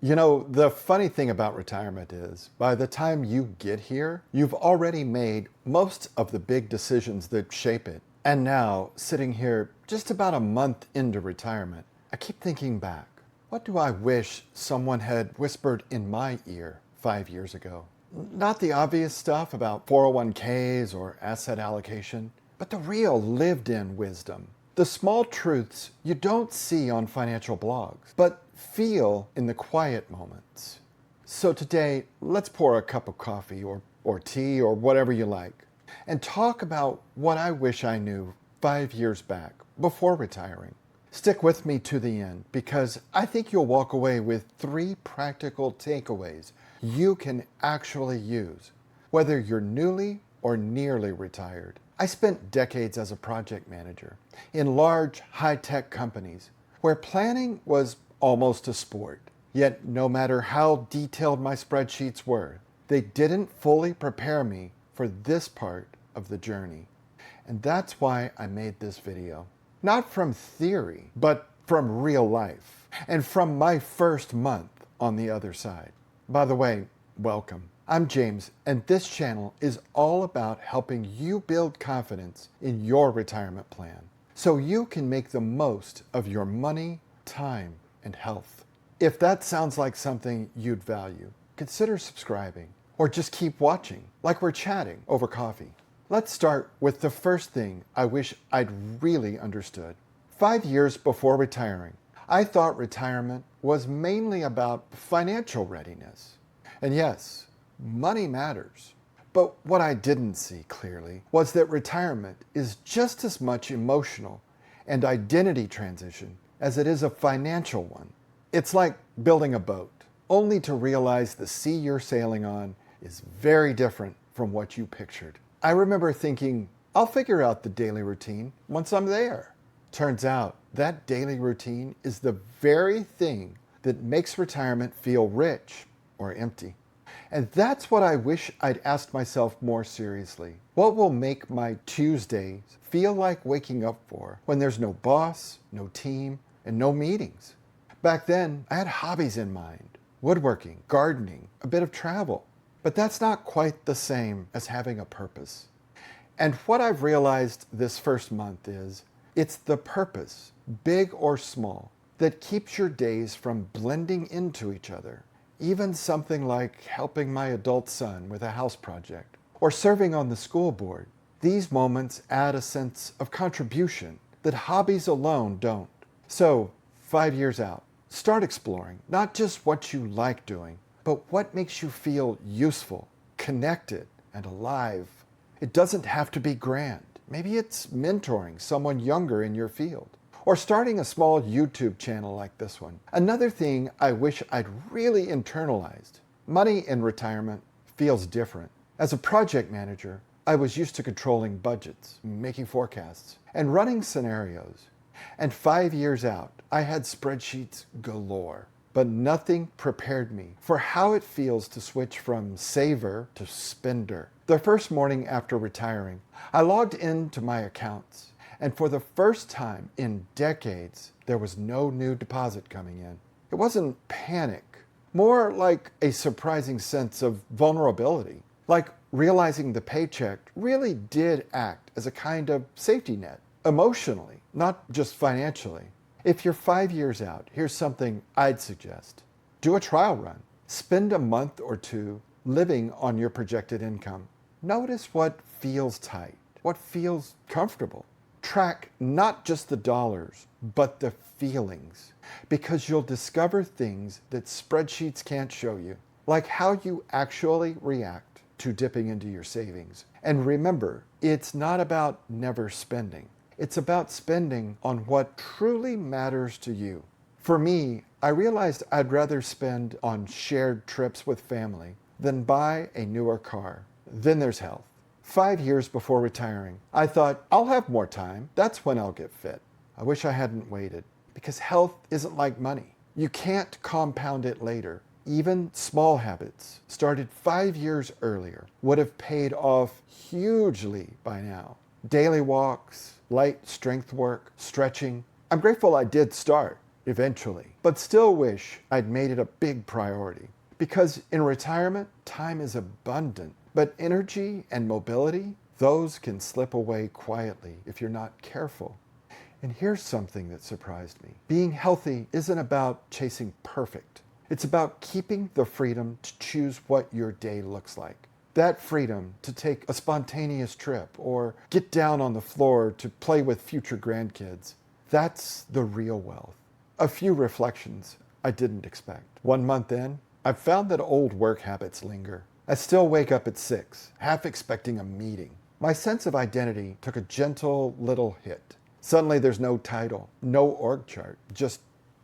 You know, the funny thing about retirement is by the time you get here, you've already made most of the big decisions that shape it. And now, sitting here just about a month into retirement, I keep thinking back. What do I wish someone had whispered in my ear 5 years ago? Not the obvious stuff about 401ks or asset allocation, but the real lived-in wisdom. The small truths you don't see on financial blogs, but feel in the quiet moments. So today, let's pour a cup of coffee or tea or whatever you like, and talk about what I wish I knew 5 years back before retiring. Stick with me to the end because I think you'll walk away with 3 practical takeaways you can actually use, whether you're newly or nearly retired. I spent decades as a project manager in large, high-tech companies where planning was almost a sport. Yet no matter how detailed my spreadsheets were, they didn't fully prepare me for this part of the journey. And that's why I made this video. Not from theory, but from real life, and from my first month on the other side. By the way, welcome. I'm James, and this channel is all about helping you build confidence in your retirement plan so you can make the most of your money, time, and health. If that sounds like something you'd value, consider subscribing or just keep watching like we're chatting over coffee. Let's start with the first thing I wish I'd really understood. 5 years before retiring, I thought retirement was mainly about financial readiness. And yes, money matters. But what I didn't see clearly was that retirement is just as much emotional and identity transition as it is a financial one. It's like building a boat, only to realize the sea you're sailing on is very different from what you pictured. I remember thinking, I'll figure out the daily routine once I'm there. Turns out that daily routine is the very thing that makes retirement feel rich or empty. And that's what I wish I'd asked myself more seriously. What will make my Tuesdays feel like waking up for when there's no boss, no team, and no meetings? Back then, I had hobbies in mind: woodworking, gardening, a bit of travel. But that's not quite the same as having a purpose. And what I've realized this first month is, it's the purpose, big or small, that keeps your days from blending into each other. Even something like helping my adult son with a house project or serving on the school board. These moments add a sense of contribution that hobbies alone don't. So, 5 years out, start exploring not just what you like doing, but what makes you feel useful, connected, and alive. It doesn't have to be grand. Maybe it's mentoring someone younger in your field, or starting a small YouTube channel like this one. Another thing I wish I'd really internalized: money in retirement feels different. As a project manager, I was used to controlling budgets, making forecasts, and running scenarios. And 5 years out, I had spreadsheets galore. But nothing prepared me for how it feels to switch from saver to spender. The first morning after retiring, I logged into my accounts, and for the first time in decades, there was no new deposit coming in. It wasn't panic, more like a surprising sense of vulnerability, like realizing the paycheck really did act as a kind of safety net, emotionally, not just financially. If you're 5 years out, here's something I'd suggest. Do a trial run. Spend a month or 2 living on your projected income. Notice what feels tight, what feels comfortable. Track not just the dollars, but the feelings, because you'll discover things that spreadsheets can't show you, like how you actually react to dipping into your savings. And remember, it's not about never spending. It's about spending on what truly matters to you. For me, I realized I'd rather spend on shared trips with family than buy a newer car. Then there's health. 5 years before retiring, I thought, I'll have more time. That's when I'll get fit. I wish I hadn't waited, because health isn't like money. You can't compound it later. Even small habits started 5 years earlier would have paid off hugely by now. Daily walks, light strength work, stretching. I'm grateful I did start. eventually, but still wish I'd made it a big priority. Because in retirement, time is abundant, but energy and mobility, those can slip away quietly if you're not careful. And here's something that surprised me. Being healthy isn't about chasing perfect. It's about keeping the freedom to choose what your day looks like. That freedom to take a spontaneous trip or get down on the floor to play with future grandkids. That's the real wealth. A few reflections I didn't expect. 1 month in, I've found that old work habits linger. I still wake up at 6, half expecting a meeting. My sense of identity took a gentle little hit. Suddenly there's no title, no org chart, just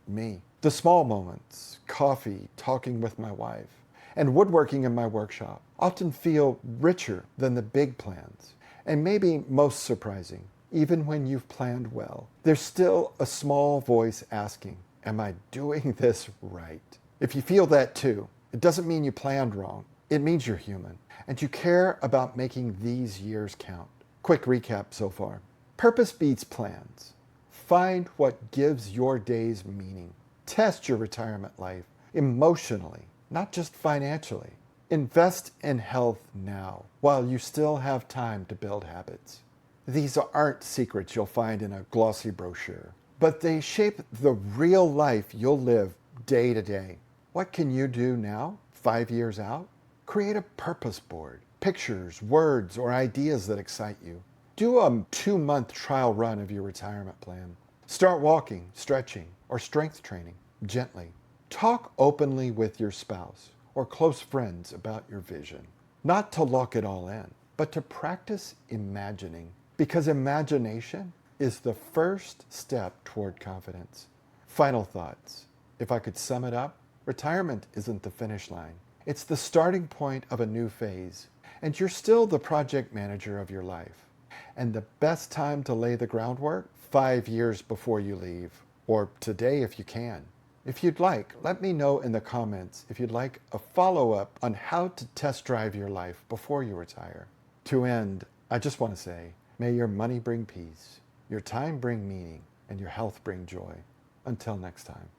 me. The small moments, coffee, talking with my wife, and woodworking in my workshop often feel richer than the big plans. And maybe most surprising, even when you've planned well, there's still a small voice asking, am I doing this right? If you feel that too, it doesn't mean you planned wrong. It means you're human and you care about making these years count. Quick recap so far. Purpose beats plans. Find what gives your days meaning. Test your retirement life emotionally, not just financially. Invest in health now while you still have time to build habits. These aren't secrets you'll find in a glossy brochure, but they shape the real life you'll live day to day. What can you do now, 5 years out? Create a purpose board, pictures, words, or ideas that excite you. Do a 2-month trial run of your retirement plan. Start walking, stretching, or strength training gently. Talk openly with your spouse or close friends about your vision. Not to lock it all in, but to practice imagining, because imagination is the first step toward confidence. Final thoughts. If I could sum it up, retirement isn't the finish line. It's the starting point of a new phase, and you're still the project manager of your life. And the best time to lay the groundwork, 5 years before you leave, or today if you can. If you'd like, let me know in the comments if you'd like a follow-up on how to test drive your life before you retire. To end, I just want to say, may your money bring peace, your time bring meaning, and your health bring joy. Until next time.